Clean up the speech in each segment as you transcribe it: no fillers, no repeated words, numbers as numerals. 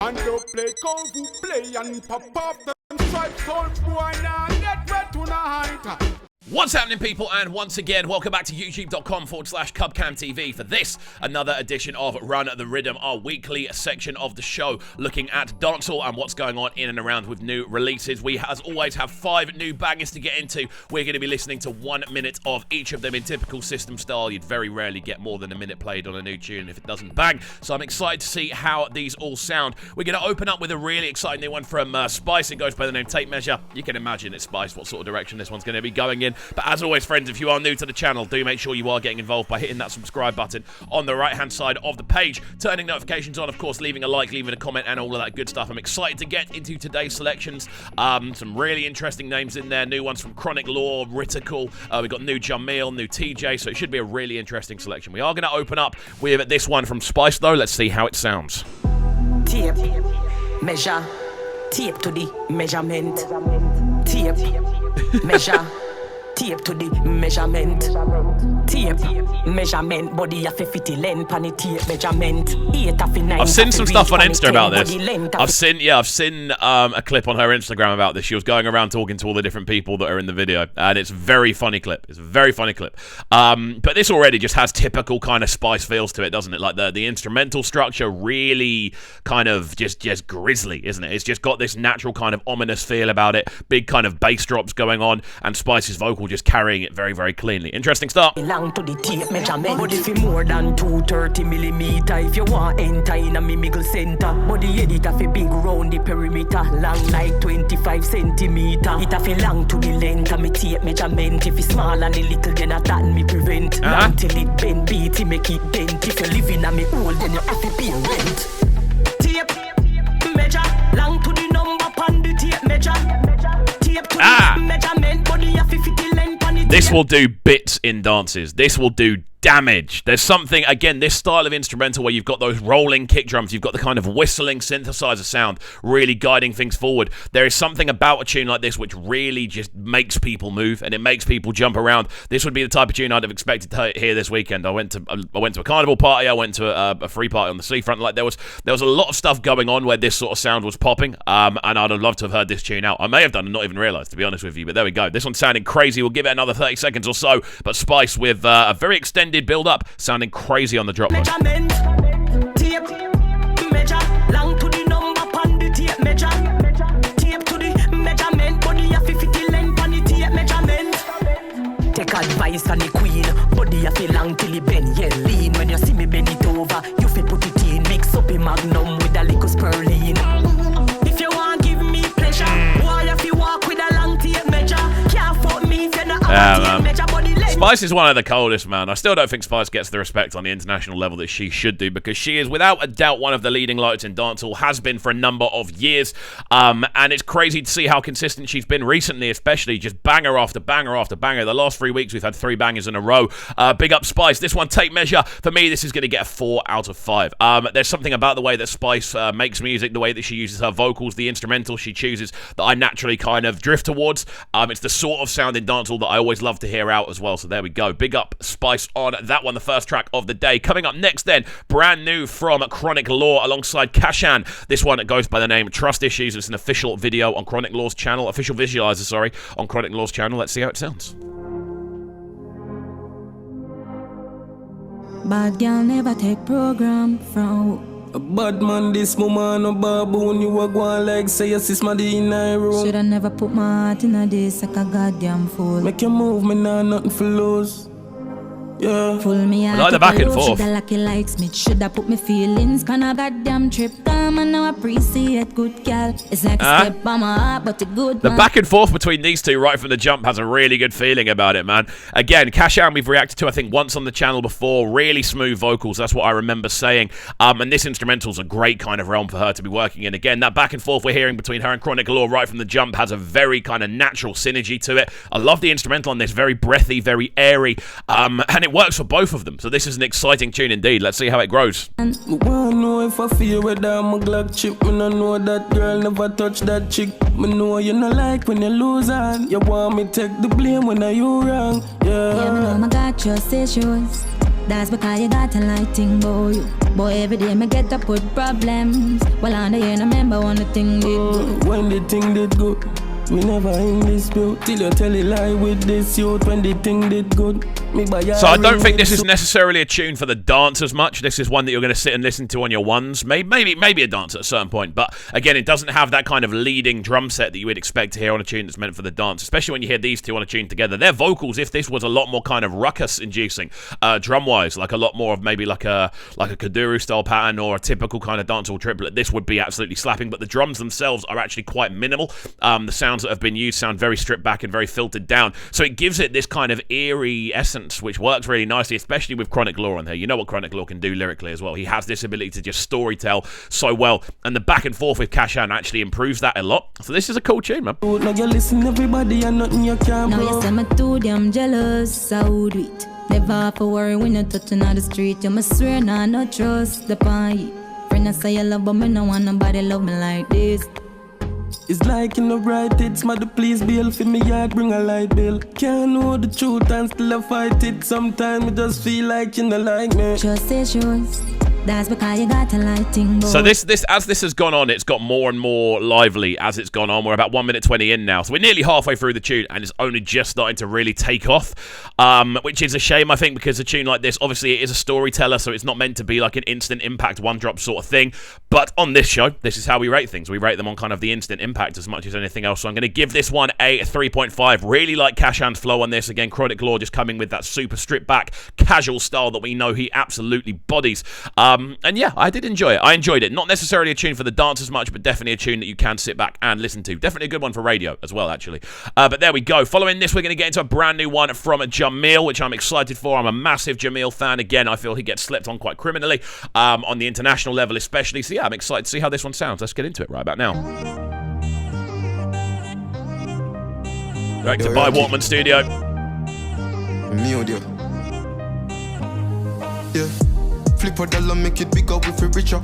And you play kung fu play and pop off the stripes. Soul boy now get red tonight. What's happening, people? And once again, welcome back to youtube.com/CubCamTV for this, another edition of Run the Riddim, our weekly section of the show, looking at dancehall and what's going on in and around with new releases. We, as always, have 5 new bangers to get into. We're going to be listening to 1 minute of each of them in typical system style. You'd very rarely get more than a minute played on a new tune if it doesn't bang. So I'm excited to see how these all sound. We're going to open up with a really exciting new one from Spice. It goes by the name Tape Measure. You can imagine it's Spice, what sort of direction this one's going to be going in. But as always, friends, if you are new to the channel, do make sure you are getting involved by hitting that subscribe button on the right-hand side of the page, turning notifications on, of course, leaving a like, leaving a comment, and all of that good stuff. I'm excited to get into today's selections. Some really interesting names in there. New ones from Chronic Law, Rytikal. We've got new Jahmiel, new TJ, so it should be a really interesting selection. We are going to open up with this one from Spice, though. Let's see how it sounds. Tape, measure, tape to the measurement. Tape, measure. Tape to the measurement. Tape, measurement. Body of 50 length and the tape measurement. I've seen some stuff on Insta about this. I've seen a clip on her Instagram about this. She was going around talking to all the different people that are in the video, and it's a very funny clip. It's a very funny clip. But this already just has typical kind of Spice feels to it, doesn't it? Like the instrumental structure really kind of just grisly, isn't it? It's just got this natural kind of ominous feel about it. Big kind of bass drops going on, and Spice's vocal just carrying it very, very cleanly. Interesting start. Belong to the tape measurement. But if you more than 230mm, if you want enter in a middle center, but the edit of a big round the perimeter, long like 25 centimeter. It have a long to the length of me tape measurement. If it's small and a little, then that me prevent. Long till it bend, beat it, make it dent. If you live in a me hole, then you have to pay rent. Tape measure, long to the number on the tape measure. Tape to the measurement, body of 50 length. This will do bits in dances. This will do damage. There's something, again, this style of instrumental where you've got those rolling kick drums, you've got the kind of whistling synthesizer sound really guiding things forward. There is something about a tune like this which really just makes people move and it makes people jump around. This would be the type of tune I'd have expected to hear this weekend. I went to a carnival party, I went to a free party on the seafront. Like there was a lot of stuff going on where this sort of sound was popping, and I'd have loved to have heard this tune out. I may have done and not even realised, to be honest with you, but there we go. This one's sounding crazy. We'll give it another 30 seconds or so, but Spice with a very extended build up, sounding crazy on the drop. Measurement, tape, measure, long to the number on the tape measure. Tape to the measurement, body of 50 length on the tape measurement. Take advice on the queen, body of long till it bend, yeah, lean. When you see me bend it over, you fi put it in, mix up a magnum with a little spurling. If you want give me pleasure, why if you walk with a long tape measure? Can't fuck me if you not have a tape measure, body length. Spice is one of the coldest, man. I still don't think Spice gets the respect on the international level that she should do, because she is without a doubt one of the leading lights in dancehall, has been for a number of years, and it's crazy to see how consistent she's been recently, especially just banger after banger after banger. The last 3 weeks we've had 3 bangers in a row. Big up Spice. This one, Tape Measure, for me this is going to get a 4 out of 5. There's something about the way that Spice makes music, the way that she uses her vocals, the instrumental she chooses, that I naturally kind of drift towards. It's the sort of sound in dancehall that I always love to hear out as well, so there we go. Big up Spice on that one, the first track of the day. Coming up next then, brand new from Chronic Law alongside Kashan. This one goes by the name Trust Issues. It's an official video on Chronic Law's channel, official visualizer, sorry, on Chronic Law's channel. Let's see how it sounds. Bad girl never take program from a bad man, this woman, no baboon. You a going like say your sis my in my room. Shoulda never put my heart in a this like a goddamn fool. Make you move, me nah nothing for lose. Yeah. Full me I like the back and forth. Shoulda lucky likes me. Shoulda put me feelings. Kinda goddamn trip. Come and now appreciate good girl. It's like a step on my heart, but a good The man. back and forth between these two right from the jump has a really good feeling about it, man. Again, Kashan we've reacted to, I think, once on the channel before. Really smooth vocals, that's what I remember saying. And this instrumental's a great kind of realm for her to be working in. Again, that back and forth we're hearing between her and Chronic Law right from the jump has a very kind of natural synergy to it. I love the instrumental on this, very breathy, very airy, and it works for both of them. So this is an exciting tune indeed. Let's see how it grows. Me wanna know if I feel whether I'm a Glock chip. Me no know that girl never touch that chick. Me know you no like when you lose on. You want me take the blame when you wrong. Yeah, me know my God trust issues. That's because you got a lighting, boy. Boy, every day me get to put problems. Well, on the end, I remember when the thing did good. When the thing did good, me never in dispute. Till you tell a lie with this youth. When the thing did good, me buy. So I don't think this is necessarily a tune for the dance as much. This is one that you're going to sit and listen to on your ones. Maybe a dance at a certain point. But again, it doesn't have that kind of leading drum set that you would expect to hear on a tune that's meant for the dance. Especially when you hear these two on a tune together. Their vocals, if this was a lot more kind of ruckus-inducing, drum-wise, like a lot more of maybe like a Kuduro-style pattern or a typical kind of dancehall triplet, this would be absolutely slapping. But the drums themselves are actually quite minimal. The sounds that have been used sound very stripped back and very filtered down. So it gives it this kind of eerie essence, which works really nicely, especially with Chronic Law on here. You know what Chronic Law can do lyrically as well. He has this ability to just storytell so well, and the back and forth with Kashan actually improves that a lot. So this is a cool tune, man. Now you listen everybody and nothing you can't. Now you say me too damn jealous, I would do it. Never have to worry when you're touching on the street. You must swear nah, no trust the pie. Friend I say you love, but me no want nobody love me like this. It's like in the right, it's mother please bill for me yard, bring a light bill. Can't know the truth and still I fight it. Sometimes it just feel like you don't like me. Trust issues. That's because you got a lighting, boy. So this as this has gone on, it's got more and more lively as it's gone on. We're about 1 minute 20 in now, so we're nearly halfway through the tune, and it's only just starting to really take off, which is a shame, I think, because a tune like this, obviously, it is a storyteller, so it's not meant to be like an instant impact, one drop sort of thing. But on this show, this is how we rate things. We rate them on kind of the instant impact as much as anything else. So I'm going to give this one a 3.5. Really like Kashan's flow on this. Again, Chronic Law just coming with that super stripped back, casual style that we know he absolutely bodies. And yeah, I did enjoy it. I enjoyed it. Not necessarily a tune for the dance as much, but definitely a tune that you can sit back and listen to. Definitely a good one for radio as well, actually. But there we go. Following this, we're going to get into a brand new one from Jahmiel, which I'm excited for. I'm a massive Jahmiel fan. Again, I feel he gets slept on quite criminally, on the international level especially. So yeah, I'm excited to see how this one sounds. Let's get into it right about now. Directed by Walkman Studio. Yeah. Flip a dollar, make it bigger with a richer.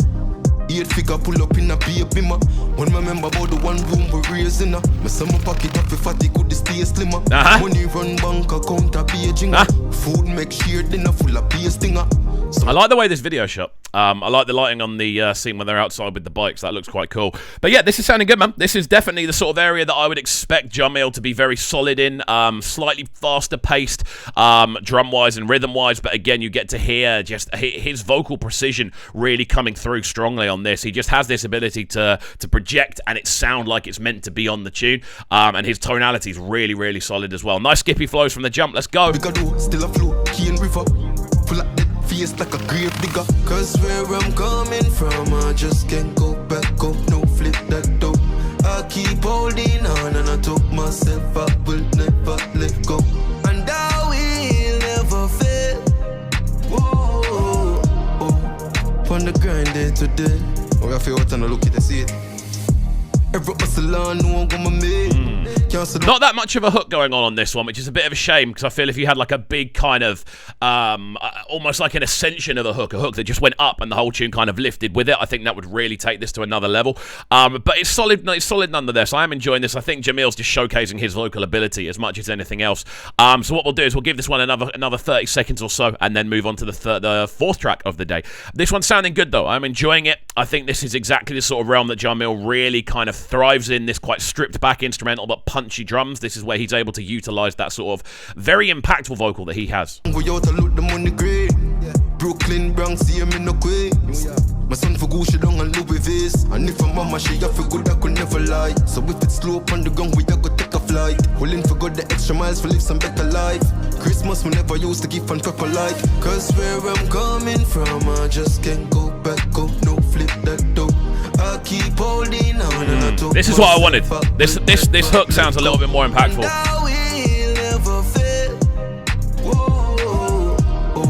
8 figure pull up in a baby ma. When I remember about the one room we're raising her. My summer pocket up with fatty could stay slimmer. Money run bank account a paging. Food make sure dinner full of pasting. I like the way this video shot. I like the lighting on the scene when they're outside with the bikes. That looks quite cool. But yeah, this is sounding good, man. This is definitely the sort of area that I would expect Jahmiel to be very solid in. Slightly faster paced, drum-wise and rhythm-wise. But again, you get to hear just his vocal precision really coming through strongly on this. He just has this ability to project and it sound like it's meant to be on the tune. And his tonality is really, really solid as well. Nice skippy flows from the jump. Let's go. Still a flow, key and river. Full of dead face like a grave digger. Cause where I'm coming from, I just can't go back up. No flip that dope. I keep holding on and I told myself I will never let go. And I will never fail. Whoa, oh. On the grind day to day. Oh, I feel out and I look at it, see it. Every muscle on, no one gonna make. Not that much of a hook going on this one, which is a bit of a shame, because I feel if you had like a big kind of almost like an ascension of a hook that just went up and the whole tune kind of lifted with it, I think that would really take this to another level. But it's solid nonetheless. I am enjoying this. I think Jahmiel's just showcasing his vocal ability as much as anything else. So what we'll do is we'll give this one another 30 seconds or so and then move on to the fourth track of the day. This one's sounding good though. I'm enjoying it. I think this is exactly the sort of realm that Jahmiel really kind of thrives in, this quite stripped back instrumental but punchy drums. This is where he's able to utilize that sort of very impactful vocal that he has. Brooklyn, Bronx, see him in the quay. My son for Gucci down and Louis V's. And if a mama she have for good, I could never lie. So if it's slow up on the ground, we a go take a flight. Willing for God the extra miles for live some better life. Christmas we never used to give and pepper like. Cause where I'm coming from, I just can't go back up, no flip that dope. I keep holding on and I told this is what I wanted. This hook sounds a little bit more impactful.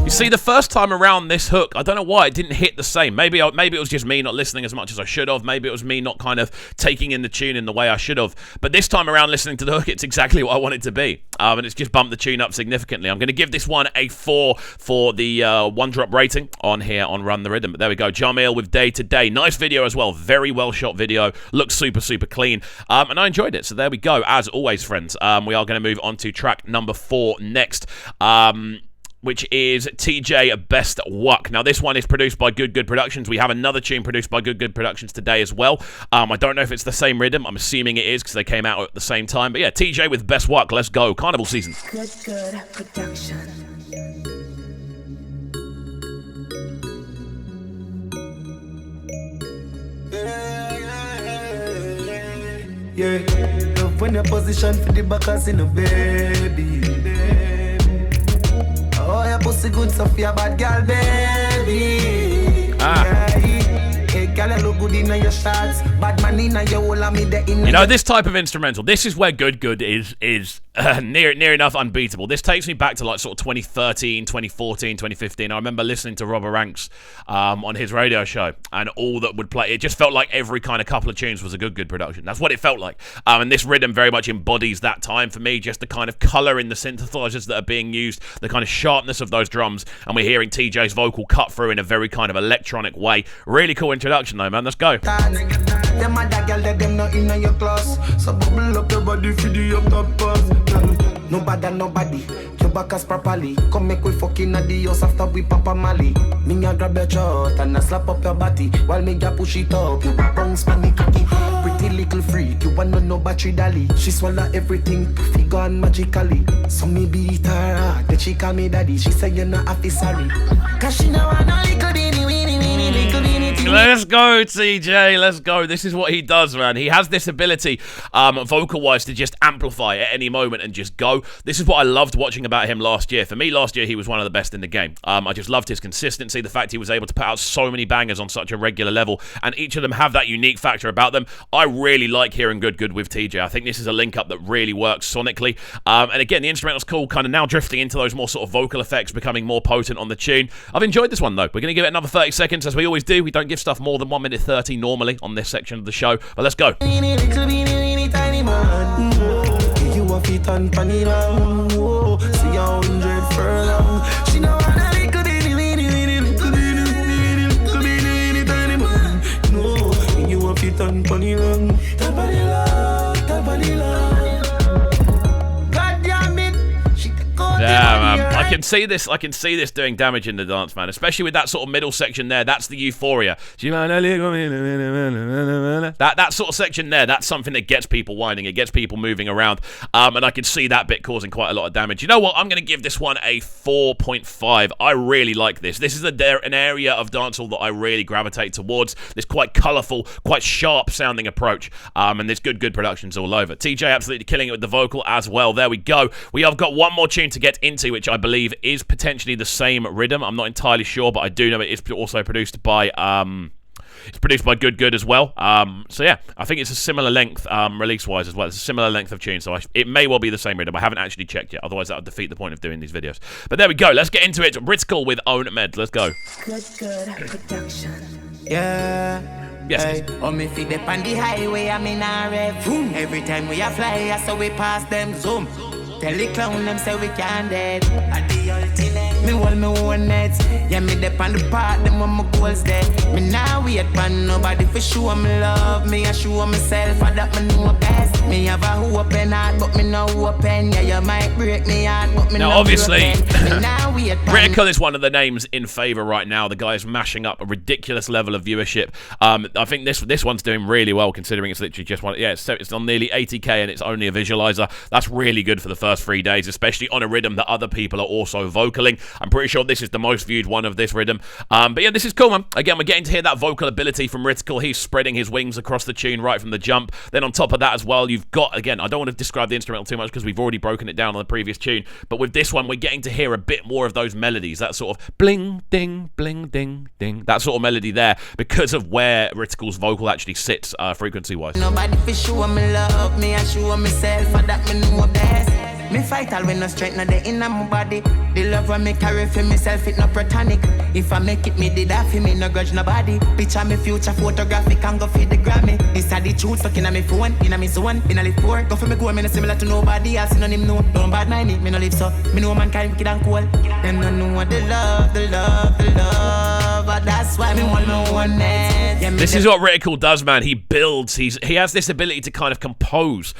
You see, the first time around this hook, I don't know why it didn't hit the same. Maybe it was just me not listening as much as I should have. Maybe it was me not kind of taking in the tune in the way I should have. But this time around, listening to the hook, it's exactly what I want it to be. And it's just bumped the tune up significantly. I'm going to give this one a 4 for the one-drop rating on here on Run the Riddim. But there we go. Jahmiel with Day to Day. Nice video as well. Very well shot video. Looks super, super clean. And I enjoyed it. So there we go. As always, friends, we are going to move on to track number 4 next. which is TJ Best Wuck. Now, this one is produced by Good Good Productions. We have another tune produced by Good Good Productions today as well. I don't know if it's the same rhythm. I'm assuming it is because they came out at the same time. But yeah, TJ with Best Wuck. Let's go. Carnival Seasons. Good Production. Yeah, love when your position for the backers in a baby. Oh, your pussy good, Sophia, bad girl, baby. Hey, girl, you look good in your shots. Bad man in your whole of me, you know, this type of instrumental, this is where Good Good is near enough unbeatable. This takes me back to like sort of 2013, 2014, 2015. I remember listening to Robert Ranks on his radio show, and all that would play, it just felt like every kind of couple of tunes was a Good Good production. That's what it felt like. And this rhythm very much embodies that time for me, just the kind of colour in the synthesizers that are being used, the kind of sharpness of those drums, and we're hearing TJ's vocal cut through in a very kind of electronic way. Really cool introduction though, man. Let's go. Them other girl that them not in your class. So bubble up your body for the up top pass. Nobody, your back us properly. Come make we fucking at the house after we papa Mali. Me a grab your throat and I slap up your body while me a push it up. You bounce panic cocky, pretty little freak. You wanna know battery dolly? She swallow everything, puffy gone magically. So me beat her, then she call me daddy. She say you're not happy, sorry. Cause she know I know little bitty weenie little bitty. Let's go, TJ. Let's go. This is what he does, man. He has this ability, vocal-wise, to just amplify at any moment and just go. This is what I loved watching about him last year. For me, last year, he was one of the best in the game. I just loved his consistency, the fact he was able to put out so many bangers on such a regular level, and each of them have that unique factor about them. I really like hearing Good Good with TJ. I think this is a link-up that really works sonically. And again, the instrumental's cool, kind of now drifting into those more sort of vocal effects, becoming more potent on the tune. I've enjoyed this one, though. We're going to give it another 30 seconds, as we always do. We don't give stuff more than 1 minute 30 normally on this section of the show, but let's go. You a fit and panny long, see 100 furlong. She know I like a tiny man. No, you a fit and panny long, God damn it, she yeah, man. I can see this doing damage in the dance, man. Especially with that sort of middle section there. That's the euphoria. That sort of section there, that's something that gets people whining. It gets people moving around. And I can see that bit causing quite a lot of damage. You know what? I'm going to give this one a 4.5. I really like this. This is an area of dancehall that I really gravitate towards. This quite colourful, quite sharp sounding approach. And there's good productions all over. TJ absolutely killing it with the vocal as well. There we go. We have got one more tune to get into, which I believe is potentially the same rhythm. I'm not entirely sure, but I do know it is also produced by Good Good as well. So yeah, I think it's a similar length release-wise as well. It's a similar length of tune, so it may well be the same rhythm. I haven't actually checked yet, otherwise that would defeat the point of doing these videos. But there we go. Let's get into it. Rytikal with Own Meds. Let's go. Good Production. Yeah. Yes. Oh, me feed up on the highway, I'm in a rev. Every time we a fly, I saw we pass them zoom. Tell the clown them say we can't dead. At the ultimate, me hold me own nets. Yeah, me dep on the part, them when my goals there. Me now wait pan nobody for show me love. Me I show myself, I that me know best. Me have a open heart, but me no open. Yeah, you might break me heart, but me now, no obviously, Rytikal is one of the names in favour right now. The guy is mashing up a ridiculous level of viewership. I think this one's doing really well, considering it's literally just one. Yeah, it's on nearly 80k and it's only a visualizer. That's really good for the first 3 days, especially on a rhythm that other people are also vocaling. I'm pretty sure this is the most viewed one of this rhythm. But yeah, this is cool, man. Again, we're getting to hear that vocal ability from Rytikal. He's spreading his wings across the tune right from the jump. Then on top of that as well, you've got, again, I don't want to describe the instrumental too much because we've already broken it down on the previous tune, but with this one, we're getting to hear a bit more of those melodies, that sort of bling, ding, ding, that sort of melody there, because of where Rytikal's vocal actually sits frequency-wise. Nobody for show me love, me I show myself, for that me know best. Me fight all when no strength no dey in my body. The love when me carry for myself, it no platonic. If I make it, me did that for me, no grudge nobody. Picture me future photographic and go feed the Grammy. This are the truth, stuck in a me phone, in a me zone, in a live poor. Go for me go, me no similar to nobody else, in him no. Don't bad mind me no live so. Me know man kind wicked and cool. Them no know the love, so that's why me want no one net. Yeah, this is what Rytikal does, man. He builds. He has this ability to kind of compose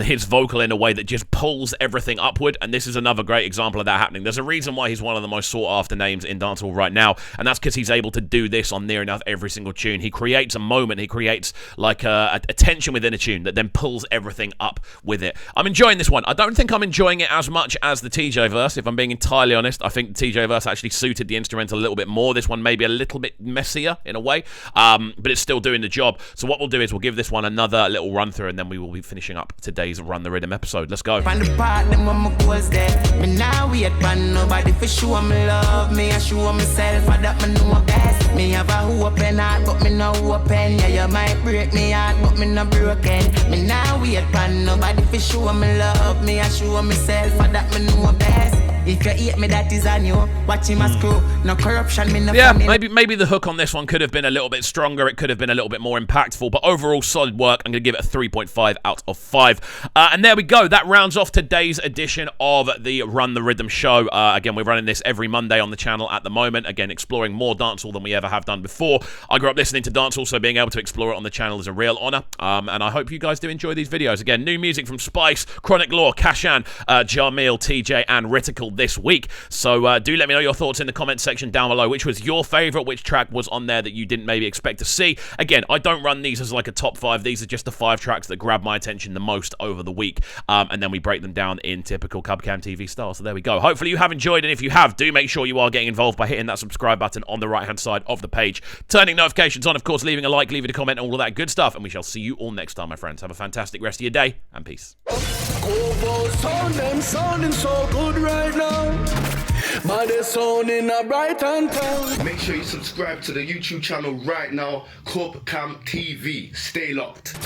his vocal in a way that just pulls everything upward, and this is another great example of that happening. There's a reason why he's one of the most sought-after names in dancehall right now, and that's because he's able to do this on near enough every single tune. He creates a moment. He creates like a tension within a tune that then pulls everything up with it. I'm enjoying this one. I don't think I'm enjoying it as much as the TJ verse, if I'm being entirely honest. I think the TJ verse actually suited the instrumental a little bit more. This one maybe a little bit messier in a way, but it's still doing the job. So what we'll do is we'll give this one another little run through, and then we will be finishing up today's Run the Riddim episode. Let's go. Find the part them when my goals there. Me now wait for nobody for show me love. Me I show myself for that me know best. Me have a open heart but me no open. Yeah, you might break me heart but me no broken. Me now wait for nobody for show me love. Me I show myself for that me know best. If you hate me, that is on you. Watch him a screw. No corruption, me no yeah, family. maybe the hook on this one could have been a little bit stronger. It could have been a little bit more impactful. But overall, solid work. I'm going to give it a 3.5 out of 5. And there we go. That rounds off today's edition of the Run the Riddim show. Again, we're running this every Monday on the channel at the moment. Again, exploring more dancehall than we ever have done before. I grew up listening to dancehall, so being able to explore it on the channel is a real honour. And I hope you guys do enjoy these videos. Again, new music from Spice, Chronic Law, Kashan, Jahmiel, TJ, and Rytikal this week. So do let me know your thoughts in the comment section down below. Which was your favourite? Which track was on there that you didn't maybe expect to see? Again, I don't run these as like a top 5. These are just the 5 tracks that grab my attention the most over the week. And then we break them down in typical CubCamTV style. So there we go. Hopefully you have enjoyed, and if you have, do make sure you are getting involved by hitting that subscribe button on the right-hand side of the page. Turning notifications on, of course, leaving a like, leaving a comment, and all of that good stuff. And we shall see you all next time, my friends. Have a fantastic rest of your day, and peace. Sounding so good right now. But they're sounding a bright and town. Make sure you subscribe to the YouTube channel right now, CubCamTV. Stay locked.